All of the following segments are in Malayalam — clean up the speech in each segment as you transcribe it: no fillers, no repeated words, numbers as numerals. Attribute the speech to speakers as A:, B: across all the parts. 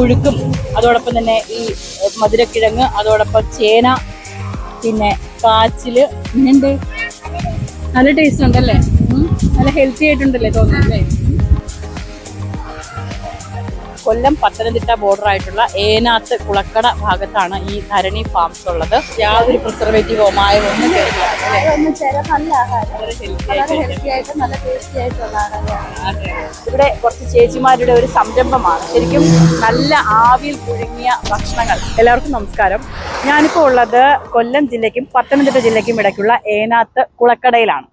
A: പുഴുക്കും അതോടൊപ്പം തന്നെ ഈ മധുരക്കിഴങ്ങ് അതോടൊപ്പം ചേന പിന്നെ കാച്ചില് ഇങ്ങനെയുണ്ട്. നല്ല ടേസ്റ്റ് ഉണ്ടല്ലേ, നല്ല ഹെൽത്തി ആയിട്ടുണ്ടല്ലേ തോന്നുന്നല്ലേ. കൊല്ലം പത്തനംതിട്ട ബോർഡർ ആയിട്ടുള്ള ഏനാത്ത് കുളക്കട ഭാഗത്താണ് ഈ ധരണി ഫാംസ് ഉള്ളത്. യാതൊരു പ്രിസർവേറ്റീവോ മായമോ ഒന്നും ഇവിടെ കുറച്ച് ചേച്ചിമാരുടെ ഒരു സംരംഭമാണ്. ശരിക്കും നല്ല ആവിയിൽ പുഴുങ്ങിയ ഭക്ഷണങ്ങൾ. എല്ലാവർക്കും നമസ്കാരം. ഞാനിപ്പോൾ ഉള്ളത് കൊല്ലം ജില്ലയ്ക്കും പത്തനംതിട്ട ജില്ലയ്ക്കും ഇടയ്ക്കുള്ള ഏനാത്ത് കുളക്കടയിലാണ്.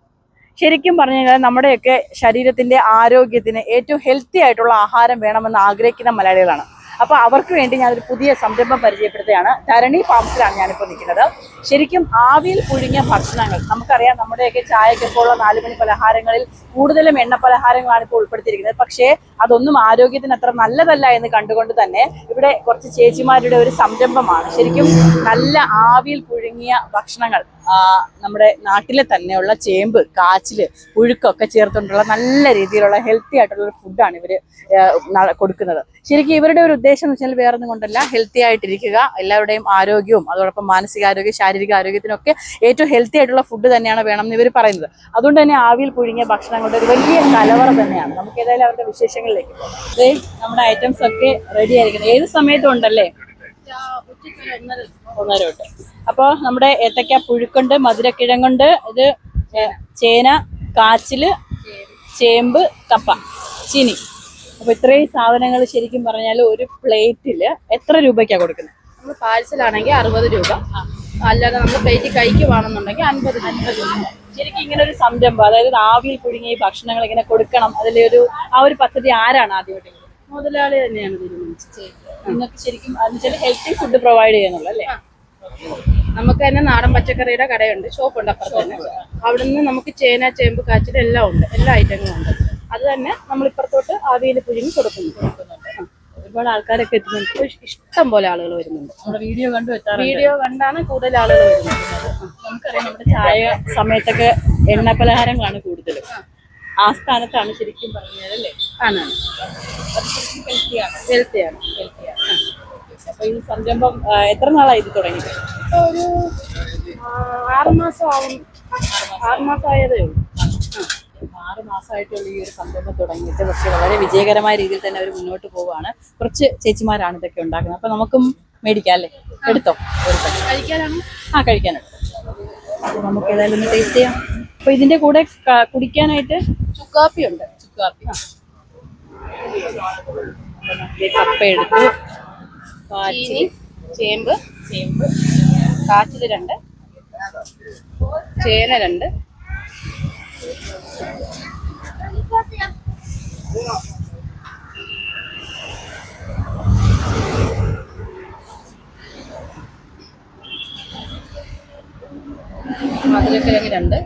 A: ശരിക്കും പറഞ്ഞു കഴിഞ്ഞാൽ നമ്മുടെയൊക്കെ ശരീരത്തിന്റെ ആരോഗ്യത്തിന് ഏറ്റവും ഹെൽത്തി ആയിട്ടുള്ള ആഹാരം വേണമെന്ന് ആഗ്രഹിക്കുന്ന മലയാളികളാണ്. അപ്പോൾ അവർക്ക് വേണ്ടി ഞാനൊരു പുതിയ സംരംഭം പരിചയപ്പെടുത്തുകയാണ്. ധരണി ഫാംസിലാണ് ഞാനിപ്പോൾ നിൽക്കുന്നത്. ശരിക്കും ആവിയിൽ പുഴുങ്ങിയ ഭക്ഷണങ്ങൾ നമുക്കറിയാം. നമ്മുടെയൊക്കെ ചായക്കൊപ്പമുള്ള 4 മണി പലഹാരങ്ങളിൽ കൂടുതലും എണ്ണ പലഹാരങ്ങളാണ് ഇപ്പോൾ ഉൾപ്പെടുത്തിയിരിക്കുന്നത്. പക്ഷേ അതൊന്നും ആരോഗ്യത്തിന് അത്ര നല്ലതല്ല എന്ന് കണ്ടുകൊണ്ട് തന്നെ ഇവിടെ കുറച്ച് ചേച്ചിമാരുടെ ഒരു സംരംഭമാണ്. ശരിക്കും നല്ല ആവിയിൽ പുഴുങ്ങിയ ഭക്ഷണങ്ങൾ നമ്മുടെ നാട്ടിലെ തന്നെയുള്ള ചേമ്പ്, കാച്ചില്, പുഴുക്കൊക്കെ ചേർത്തുകൊണ്ടുള്ള നല്ല രീതിയിലുള്ള ഹെൽത്തി ആയിട്ടുള്ള ഒരു ഫുഡാണ് ഇവർ കൊടുക്കുന്നത്. ശരിക്കും ഇവരുടെ ഒരു ഉദ്ദേശം എന്ന് വെച്ചാൽ വേറെ ഒന്നും കൊണ്ടല്ല, ഹെൽത്തി ആയിട്ടിരിക്കുക, എല്ലാവരുടെയും ആരോഗ്യവും അതോടൊപ്പം മാനസികാരോഗ്യം ശാരീരിക ആരോഗ്യത്തിനൊക്കെ ഏറ്റവും ഹെൽത്തി ആയിട്ടുള്ള ഫുഡ് തന്നെയാണ് വേണമെന്ന് ഇവർ പറയുന്നത്. അതുകൊണ്ട് തന്നെ ആവിയിൽ പുഴുങ്ങിയ ഭക്ഷണങ്ങളുടെ ഒരു വലിയ കലവറ തന്നെയാണ്. നമുക്ക് ഏതായാലും അവരുടെ വിശേഷങ്ങളിലേക്ക് പോകാം. നമ്മുടെ ഐറ്റംസ് ഒക്കെ റെഡി ആയിരിക്കുന്നത് ഏത് സമയത്തും ഉണ്ടല്ലേ, ഒന്നര തൊട്ട്. അപ്പോൾ നമ്മുടെ ഏത്തക്ക പുഴുക്കുണ്ട്, മധുരക്കിഴങ്ങുണ്ട്, ഇത് ചേന, കാച്ചില്, ചേമ്പ്, കപ്പ, ചീനി. അപ്പോൾ ഇത്രയും സാധനങ്ങൾ ശരിക്കും പറഞ്ഞാൽ ഒരു പ്ലേറ്റിൽ എത്ര രൂപയ്ക്കാണ് കൊടുക്കുന്നത്?
B: നമ്മൾ പാഴ്സലാണെങ്കിൽ 60 രൂപ, അല്ലാതെ നമ്മൾ പ്ലേറ്റ് കഴിക്കുവാണെന്നുണ്ടെങ്കിൽ 50 രൂപ.
A: ശരിക്കും ഇങ്ങനെ ഒരു സംരംഭം, അതായത് ആവിയിൽ പുഴുങ്ങിയ ഈ ഭക്ഷണങ്ങൾ ഇങ്ങനെ കൊടുക്കണം, അതിലൊരു ആ ഒരു പദ്ധതി ആരാണ് ആദ്യമായിട്ട്?
B: മുതലാളി തന്നെയാണ് തീരുമാനിച്ചത്.
A: നിങ്ങൾക്ക് ശരിക്കും അതിന് ഹെൽത്തി ഫുഡ് പ്രൊവൈഡ് ചെയ്യുന്നുള്ളൂ അല്ലേ?
B: നമുക്ക് തന്നെ നാടൻ പച്ചക്കറിയുടെ കടയുണ്ട്, ഷോപ്പുണ്ട് അപ്പുറത്ത് തന്നെ. അവിടെ നിന്ന് നമുക്ക് ചേന, ചേമ്പ്, കാച്ചിൽ എല്ലാം ഉണ്ട്, എല്ലാ ഐറ്റങ്ങളും ഉണ്ട്. അത് തന്നെ നമ്മൾ ഇപ്പുറത്തോട്ട് ആവിയിൽ പുഴുങ്ങി കൊടുക്കുന്നുണ്ട്.
A: ഒരുപാട് ആൾക്കാരൊക്കെ എത്തുന്നുണ്ട്,
B: ഇഷ്ടം പോലെ ആളുകൾ വരുന്നുണ്ട്.
A: നമ്മുടെ വീഡിയോ കണ്ടു എത്താറുണ്ട്.
B: വീഡിയോ കണ്ടാണ് കൂടുതൽ ആളുകൾ വരുന്നത്.
A: നമുക്കറിയാം നമ്മുടെ ചായ സമയത്തൊക്കെ എണ്ണ പലഹാരങ്ങളാണ് കൂടുതലും. ആ സ്ഥാനത്താണ് ശരിക്കും പറഞ്ഞത് അല്ലേ?
B: ആണ്,
A: അത് ശരിക്കും ഹെൽത്തിയാണ്.
B: ഹെൽത്തിയാണ്.
A: അപ്പൊ ഈ സംരംഭം എത്ര നാളായി ഇത് തുടങ്ങി?
B: ഒരു 6 മാസം ആവും. 6 മാസം ആയതേ ഉള്ളൂ.
A: 6 മാസമായിട്ടുള്ള ഈ ഒരു സംരംഭം തുടങ്ങിയിട്ട്, പക്ഷെ വളരെ വിജയകരമായ രീതിയിൽ തന്നെ അവർ മുന്നോട്ട് പോവുകയാണ്. കുറച്ച് ചേച്ചിമാരാണ് ഇതൊക്കെ ഉണ്ടാക്കുന്നത്. അപ്പൊ നമുക്കും മേടിക്കാം അല്ലേ? എടുത്തോ,
B: കഴിക്കാനാണ്.
A: കഴിക്കാനുണ്ട്. അപ്പൊ നമുക്ക് ഏതായാലും ഒന്ന് ടേസ്റ്റ് ചെയ്യാം. അപ്പൊ ഇതിന്റെ കൂടെ കുടിക്കാനായിട്ട്
B: ചുക്കാപ്പി ഉണ്ട്.
A: ചുക്കാപ്പി, കപ്പ എടുത്തു,
B: ചീനി, ചേമ്പ്, കാച്ചില് 2, ചേന 2, മധുരക്കിഴങ്ങ് 2.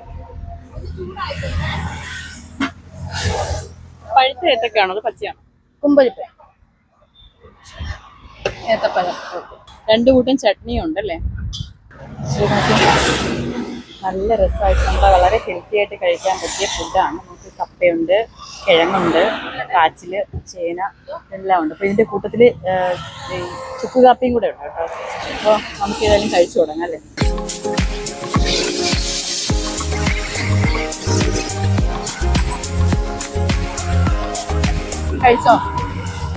A: പഴുത്ത ഏത്തക്കാണോ അത് പച്ചയാണോ?
B: കുമ്പരിപ്പ്, ഏത്തപ്പഴം.
A: 2 കൂട്ടം ചട്നിയും ഉണ്ടല്ലേ. നല്ല രസമായിട്ട് നമ്മളെ വളരെ ഹെൽത്തി ആയിട്ട് കഴിക്കാൻ പറ്റിയ ഫുഡാണ്. നമുക്ക് കപ്പയുണ്ട്, കിഴങ്ങുണ്ട്, കാച്ചില്, ചേന എല്ലാം ഉണ്ട്. അപ്പോൾ ഇതിൻ്റെ കൂട്ടത്തിൽ ചുക്ക് കാപ്പിയും കൂടെ ഉണ്ട് കേട്ടോ. അപ്പോൾ നമുക്ക് ഏതായാലും കഴിച്ചു തുടങ്ങാം അല്ലേ? കഴിച്ചോ?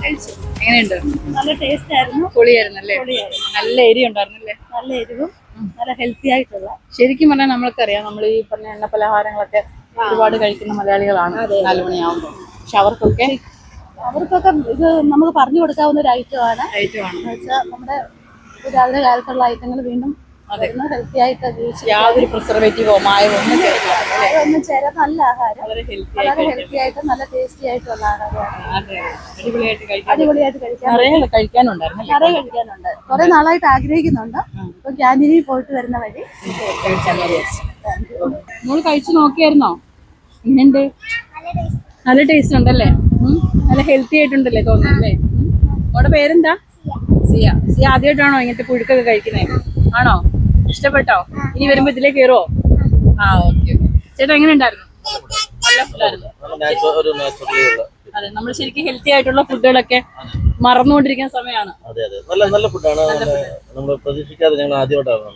B: കഴിച്ചു.
A: എങ്ങനെയുണ്ട്?
B: നല്ല ടേസ്റ്റ് ആയിരുന്നു.
A: പൊളിയായിരുന്നല്ലേ? നല്ല എരി ഉണ്ടായിരുന്നല്ലേ?
B: നല്ല എരിവും നല്ല ഹെൽത്തി ആയിട്ടുള്ള.
A: ശരിക്കും പറഞ്ഞാൽ നമ്മൾക്കറിയാം, നമ്മൾ ഈ പറഞ്ഞ എണ്ണ പലഹാരങ്ങളൊക്കെ ഒരുപാട് കഴിക്കുന്ന മലയാളികളാണ് 4 മണിയാവുമ്പോൾ. പക്ഷെ അവർക്കൊക്കെ
B: ഇത് നമുക്ക് പറഞ്ഞു കൊടുക്കാവുന്ന ഒരു ഐറ്റമാണ്. നമ്മുടെ രാവിലെ കാലത്തുള്ള ഐറ്റങ്ങൾ വീണ്ടും ഹെൽത്തി ആയിട്ട്
A: യാതൊരു പ്രിസർവേറ്റീവോ മായമോ ഒന്നും
B: ഒന്നും ചേരാൻ നല്ല ആഹാരം,
A: വളരെ
B: വളരെ ഹെൽത്തി ആയിട്ട് നല്ല ടേസ്റ്റി ആയിട്ടുള്ള ആഹാരമാണ്.
A: അടിപൊളിയായിട്ട് കഴിക്കാനുണ്ടായിരുന്നു.
B: നിറയെ കഴിക്കാനുണ്ട്. കുറെ നാളായിട്ട് ആഗ്രഹിക്കുന്നുണ്ട്. ഇപ്പൊ ക്യാൻറ്റീനിൽ പോയിട്ട് വരുന്ന വഴി
A: നമ്മൾ കഴിച്ചു നോക്കിയായിരുന്നോ? ഇങ്ങനെയുണ്ട്, നല്ല ടേസ്റ്റ് ഉണ്ടല്ലേ? നല്ല ഹെൽത്തി ആയിട്ടുണ്ടല്ലേ തോന്നുന്നല്ലേ? അവിടെ പേരെന്താ? സിയ. സിയ ആദ്യമായിട്ടാണോ ഇങ്ങനത്തെ പുഴുക്കൊക്കെ കഴിക്കുന്നത്? ആണോ? ഇഷ്ടപ്പെട്ടോ? ഇനി വരുമ്പോ ഇതിലേ കയറുവോ? ഓക്കെ. ചേട്ടാ എങ്ങനെ ഉണ്ടായിരുന്നു? നല്ല ഫുഡായിരുന്നു. അതെ, നമ്മൾ ശരിക്കും ഹെൽത്തി ആയിട്ടുള്ള ഫുഡുകളൊക്കെ മറന്നുകൊണ്ടിരിക്കുന്ന സമയമാണ്.
C: അതെ അതെ, നല്ല നല്ല ഫുഡാണ്. നമ്മൾ പ്രതീക്ഷിക്കാതെ ഞങ്ങൾ ആദ്യമായിട്ടാണ്.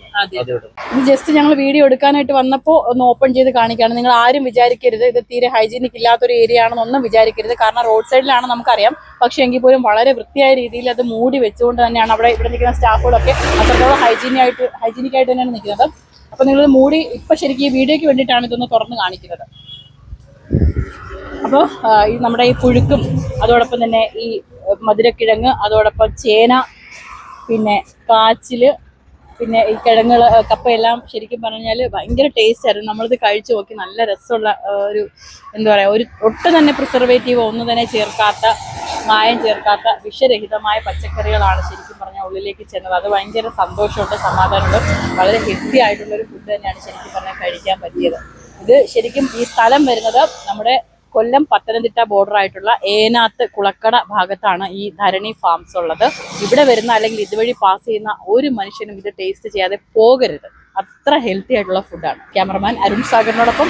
A: ഇത് ജസ്റ്റ് ഞങ്ങൾ വീഡിയോ എടുക്കാനായിട്ട് വന്നപ്പോൾ ഒന്ന് ഓപ്പൺ ചെയ്ത് കാണിക്കുകയാണ്. നിങ്ങൾ ആരും വിചാരിക്കരുത് ഇത് തീരെ ഹൈജീനിക് ഇല്ലാത്തൊരു ഏരിയ ആണെന്നൊന്നും വിചാരിക്കരുത്. കാരണം റോഡ് സൈഡിലാണ് നമുക്കറിയാം. പക്ഷേ എങ്കിൽ പോലും വളരെ വൃത്തിയായ രീതിയിൽ അത് മൂടി വെച്ചുകൊണ്ട് തന്നെയാണ് ഇവിടെ നിൽക്കുന്ന സ്റ്റാഫുകളൊക്കെ അത്രത്തോളം ഹൈജീനിക് ആയിട്ട് തന്നെയാണ് നിൽക്കുന്നത്. അപ്പോൾ നിങ്ങൾ മൂടി ഇപ്പം ശരിക്കും ഈ വീഡിയോയ്ക്ക് വേണ്ടിയിട്ടാണ് ഇതൊന്ന് തുറന്ന് കാണിക്കുന്നത്. അപ്പോൾ ഈ നമ്മുടെ ഈ പുഴുക്കും അതോടൊപ്പം തന്നെ ഈ മധുരക്കിഴങ്ങ്, അതോടൊപ്പം ചേന, പിന്നെ കാച്ചിൽ, പിന്നെ ഈ കിഴങ്ങുകൾ, കപ്പയെല്ലാം ശരിക്കും പറഞ്ഞാൽ ഭയങ്കര ടേസ്റ്റ് ആയിരുന്നു. നമ്മളിത് കഴിച്ചു നോക്കി. നല്ല രസമുള്ള ഒരു എന്താ പറയുക, ഒരു ഒട്ടും തന്നെ പ്രിസർവേറ്റീവോ ഒന്നും തന്നെ ചേർക്കാത്ത, മായം ചേർക്കാത്ത വിഷരഹിതമായ പച്ചക്കറികളാണ് ശരിക്കും പറഞ്ഞാൽ ഉള്ളിലേക്ക് ചെന്നത്. അത് ഭയങ്കര സന്തോഷമുണ്ട്, സമാധാനമുണ്ട്. വളരെ ഹെൽത്തി ആയിട്ടുള്ളൊരു ഫുഡ് തന്നെയാണ് ശരിക്കും പറഞ്ഞാൽ കഴിക്കാൻ പറ്റിയത്. ഇത് ശരിക്കും ഈ സ്ഥലം വരുന്നത് നമ്മുടെ കൊല്ലം പത്തനംതിട്ട ബോർഡർ ആയിട്ടുള്ള ഏനാത്ത് കുളക്കട ഭാഗത്താണ് ഈ ധരണി ഫാംസ് ഉള്ളത്. ഇവിടെ വരുന്ന അല്ലെങ്കിൽ ഇതുവഴി പാസ് ചെയ്യുന്ന ഒരു മനുഷ്യനും ഇത് ടേസ്റ്റ് ചെയ്യാതെ പോകരുത്. അത്ര ഹെൽത്തി ആയിട്ടുള്ള ഫുഡാണ്. ക്യാമറമാൻ അരുൺ സാഗറിനോടൊപ്പം